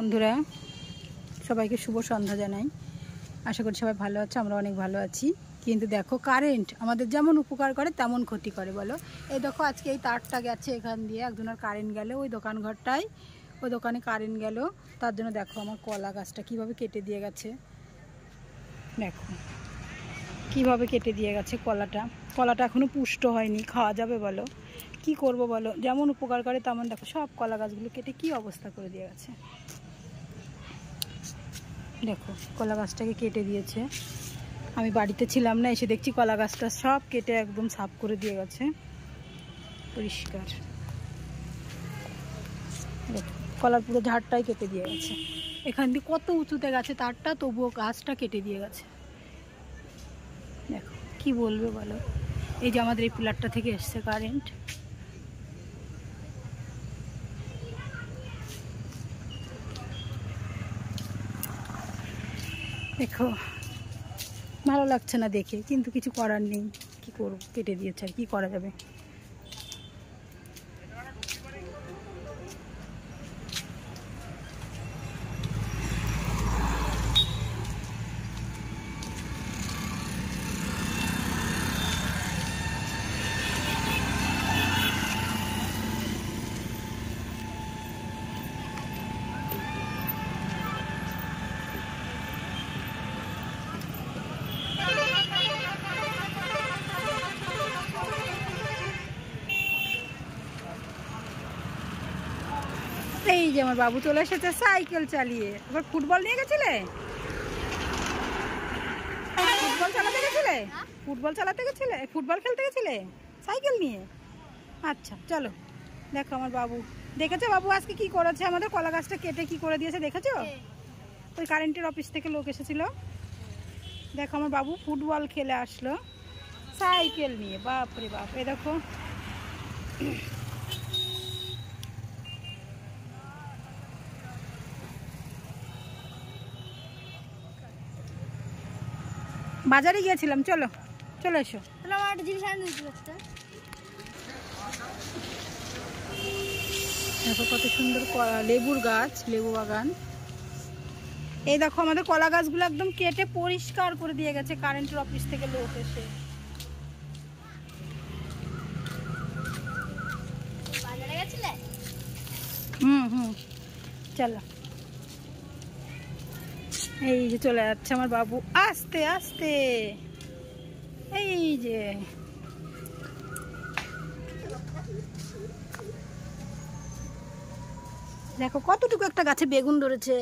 বন্ধুরা সবাইকে শুভ সন্ধ্যা জানাই। আশা করি সবাই ভালো আছে, আমরা অনেক ভালো আছি। কিন্তু দেখো, কারেন্ট আমাদের যেমন উপকার করে তেমন ক্ষতি করে বলো। এই দেখো, আজকে এই তারটা গেছে এখান দিয়ে, একজনের কারেন্ট গেল ওই দোকান ঘরটায়, ওই দোকানে কারেন্ট গেল। তার জন্য দেখো আমার কলা গাছটা কিভাবে কেটে দিয়ে গেছে। দেখো কিভাবে কেটে দিয়ে গেছে কলাটা এখনো পুষ্ট হয়নি, খাওয়া যাবে বলো? কি করব বলো? যেমন উপকার করে তেমন দেখো সব কলা গাছগুলো কেটে কি অবস্থা করে দিয়ে গেছে। দেখো কলা গাছটাকে কেটে দিয়েছে। আমি বাড়িতে ছিলাম না, এসে দেখছি কলা গাছটা সব কেটে একদম সাফ করে দিয়ে গেছে, পরিষ্কার। দেখো কলার পুরো ঝাড়টাই কেটে দিয়ে গেছে। এখান দিয়ে কত উঁচুতে গেছে তারটা, তবুও গাছটা কেটে দিয়ে গেছে। দেখো কি বলবে বলো। এই যে আমাদের এই পিলারটা থেকে এসছে কারেন্ট। দেখো ভালো লাগছে না দেখে, কিন্তু কিছু করার নেই। কি করব, কেটে দিয়েছে, আর কি করা যাবে। এই যে আমার বাবু চলে এসেছে সাইকেল চালিয়ে। আবার ফুটবল নিয়ে গেছিলে? ফুটবল চালাতে গেছিলে, ফুটবল খেলতে গেছিলে সাইকেল নিয়ে? আচ্ছা চলো। দেখো আমার বাবু, দেখেছো বাবু আজকে কি করেছে? আমাদের কলা গাছটা কেটে কি করে দিয়েছে দেখেছো? ওই কারেন্টের অফিস থেকে লোক এসেছিল। দেখো আমার বাবু ফুটবল খেলে আসলো সাইকেল নিয়ে, বাপরে বাপ। এই দেখো বাজারে গিয়েছিলাম, চলো চলে এসো। দেখো কত সুন্দর লেবুর গাছ, লেবু বাগান। এই দেখো আমাদের কলা গাছগুলো একদম কেটে পরিষ্কার করে দিয়ে গেছে কারেন্টের অফিস থেকে লোক এসে। চলো। এই যে চলে যাচ্ছে আমার বাবু আস্তে আস্তে। এই যে দেখো কতটুকু একটা গাছে বেগুন ধরেছে,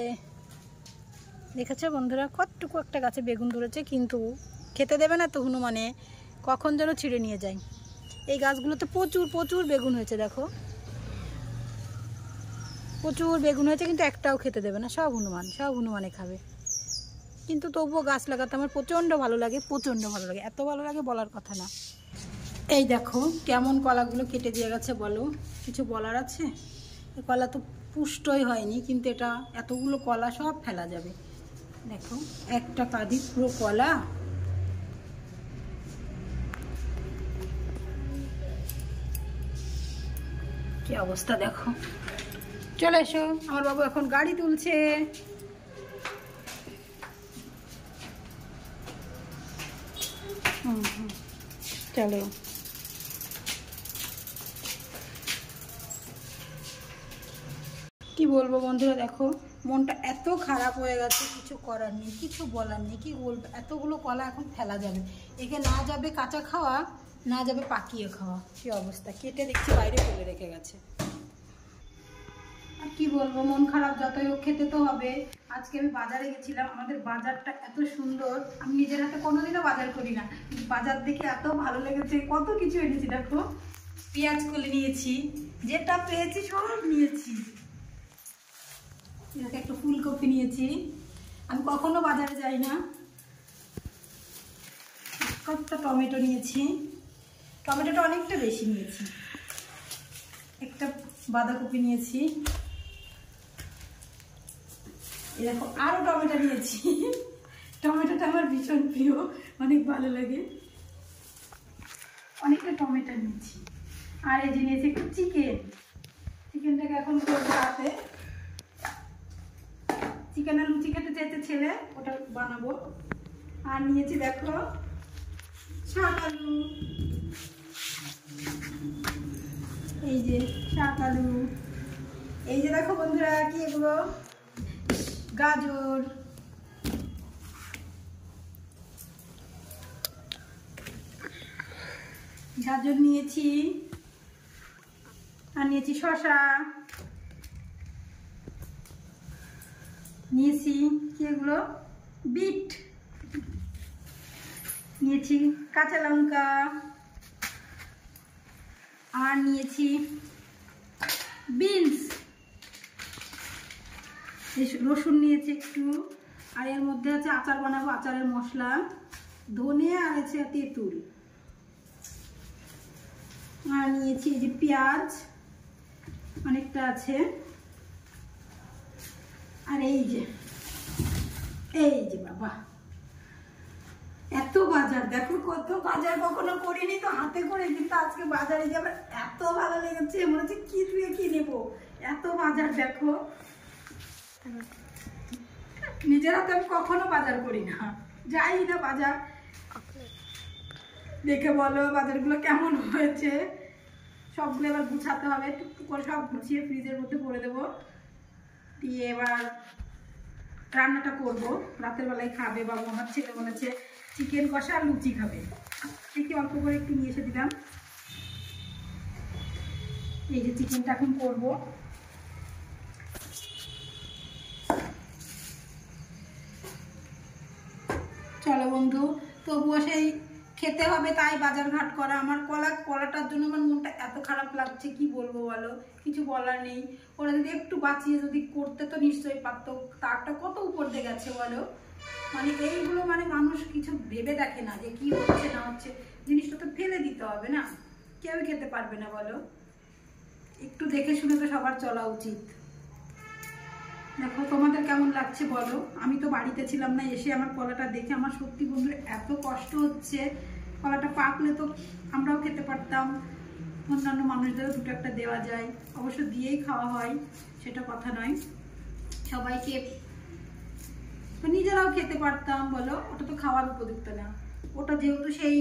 দেখেছো বন্ধুরা? কতটুকু একটা গাছে বেগুন ধরেছে, কিন্তু খেতে দেবে না তো হনুমানে, কখন যেন ছিঁড়ে নিয়ে যায়। এই গাছগুলোতে প্রচুর প্রচুর বেগুন হয়েছে, দেখো প্রচুর বেগুন হয়েছে, কিন্তু একটাও খেতে দেবে না, সব হনুমানে খাবে। কিন্তু তবুও গাছ লাগাতে আমার প্রচণ্ড ভালো লাগে, প্রচণ্ড ভালো লাগে, এত ভালো লাগে বলার কথা না। এই দেখো কেমন কলাগুলো কেটে দিয়ে গেছে বলো, কিছু বলার আছে? এই কলা তো পুষ্টই হয়নি, কিন্তু এটা এতগুলো কলা সব ফেলা যাবে। দেখো একটা কাঁদি পুরো কলা। কি অবস্থা দেখো। চলে এসো, আমার বাবু এখন গাড়ি তুলছে। চলো। কি বলবো বন্ধুরা, দেখো মনটা এত খারাপ হয়ে গেছে, কিছু করার নেই, কিছু বলার নেই। কি বলবো, এতগুলো কলা এখন ফেলা যাবে, একে না যাবে কাঁচা খাওয়া, না যাবে পাকিয়ে খাওয়া। কি অবস্থা, কেটে দেখছি বাইরে ফেলে রেখে গেছে। আর কি বলবো, মন খারাপ যতই হোক, খেতে তো হবে। আজকে আমি বাজারে গেছিলাম, আমাদের বাজারটা এত সুন্দর, আমি নিজের হাতে কোনোদিনও বাজার করি না, বাজার দেখে এত ভালো লেগেছে। কত কিছু এনেছি দেখো, পেঁয়াজ কলি নিয়েছি, যেটা পেয়েছি সব নিয়েছি। একটু ফুলকপি নিয়েছি, আমি কখনো বাজারে যাই না। কতটা টমেটো নিয়েছি, টমেটোটা অনেকটা বেশি নিয়েছি। একটা বাঁধাকপি নিয়েছি, এরকম আরো টমেটো নিয়েছি। টমেটোটা আমার ভীষণ প্রিয়, অনেক ভালো লাগে। অনেকটা টমেটো নিয়েছি। আর এই যে নিয়েছি একটু চিকেনটাকে এখন করবো রাতে। চিকেনের লুচি খেতে চাইছে ছেলে, ওটা বানাবো। আর নিয়েছি দেখো শাক আলু, এই যে শাক আলু, এই যে দেখো বন্ধুরা কি এগুলো গাজর, গাজর নিয়েছি, আর নিয়েছি শসা, নিয়েছি কি এগুলো বিট, নিয়েছি কাঁচা লঙ্কা, আর নিয়েছি বিনস, রসুন নিয়েছি একটু, আর এর মধ্যে আছে আচার বানাবো, আচারের মশলা, ধনে আর আছে তেঁতুল, আর নিয়েছি এই যে পেঁয়াজ অনেকটা আছে, আর এই যে বাবা এত বাজার, দেখো কত বাজার, কখনো করিনি তো হাতে করে, কিন্তু আজকে বাজারে যে আমার এত ভালো লেগেছে, মনে হচ্ছে কি ধুয়ে কি নেবো, এত বাজার দেখো। নিজের হাতে আমি কখনো বাজার করি না, যাই না বাজার, দেখে বলো বাজারগুলো কেমন হয়েছে। সবগুলো এবার গুছাতে হবে, টুকটুক করে সব গুছিয়ে ফ্রিজের মধ্যে ভরে দেবো, দিয়ে এবার রান্নাটা করব। রাতের বেলায় খাবে, বা আমার ছেলে বলেছে চিকেন কষা আর লুচি খাবে, দেখি অল্প করে একটু নিয়ে এসে দিলাম। এই যে চিকেনটা এখন করব, চলো বন্ধু, তবুও সেই খেতে হবে, তাই বাজার ঘাট করা। আমার কলাটার জন্য আমার মনটা এত খারাপ লাগছে, কি বলবো বলো, কিছু বলার নেই। ওরা যদি একটু বাঁচিয়ে যদি করতে তো নিশ্চয়ই পারতো, তারটা কত উপর দিয়ে গেছে বলো। মানে এইগুলো মানে মানুষ কিছু ভেবে দেখে না যে কি হচ্ছে না হচ্ছে, জিনিসটা তো ফেলে দিতে হবে না, কেউ খেতে পারবে না বলো। একটু দেখে শুনে তো সবার চলা উচিত। দেখো তোমাদের কেমন লাগছে বলো, আমি তো বাড়িতে ছিলাম না, এসে আমার কলাটা দেখে আমার সত্যি বন্ধু এত কষ্ট হচ্ছে। কলাটা পাকলে তো আমরাও খেতে পারতাম, অন্যান্য মানুষদেরও দুটো একটা দেওয়া যায়, অবশ্য দিয়েই খাওয়া হয়, সেটা কথা নয়, সবাইকে নিজেরাও খেতে পারতাম বলো। ওটা তো খাওয়ার উপযুক্ত না, ওটা যেহেতু সেই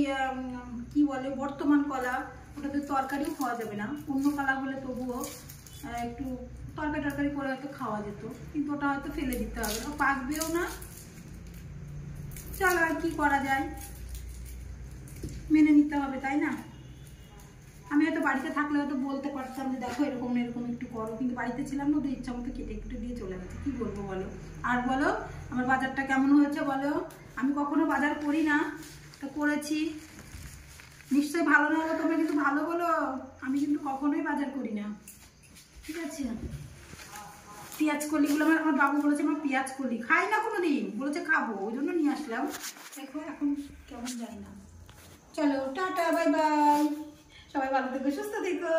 কি বলে বর্তমান কলা, ওটাতে তরকারিও খাওয়া যাবে না। অন্য কলা হলে তবুও একটু তরকারি করে হয়তো খাওয়া যেত, কিন্তু ওটা হয়তো ফেলে দিতে হবে, ও পাকবেও না। চলো আর কি করা যায়, মেনে নিতে হবে তাই না। আমি হয়তো বাড়িতে থাকলে হয়তো বলতে পারতাম যে দেখো এরকম এরকম একটু করো, কিন্তু বাড়িতে ছিলাম না, ওদের ইচ্ছা মতো কেটে কেটে দিয়ে চলে গেছে, কি বলবো বলো। আর বলো আমার বাজারটা কেমন হয়েছে বলো, আমি কখনো বাজার করি না, তো করেছি, নিশ্চয়ই ভালো না হলো তোমরা কিন্তু ভালো বলো, আমি কিন্তু কখনোই বাজার করি না, ঠিক আছে। পেঁয়াজ কলিগুলো আমার বাবু বলেছে আমার পেঁয়াজ কলি খাই না কোনো দিন, বলেছে খাবো, ওই জন্য নিয়ে আসলাম। দেখো এখন কেমন যাই না। চলো টাটা, বাই বাই, সবাই ভালো থেকো, সুস্থ থেকো।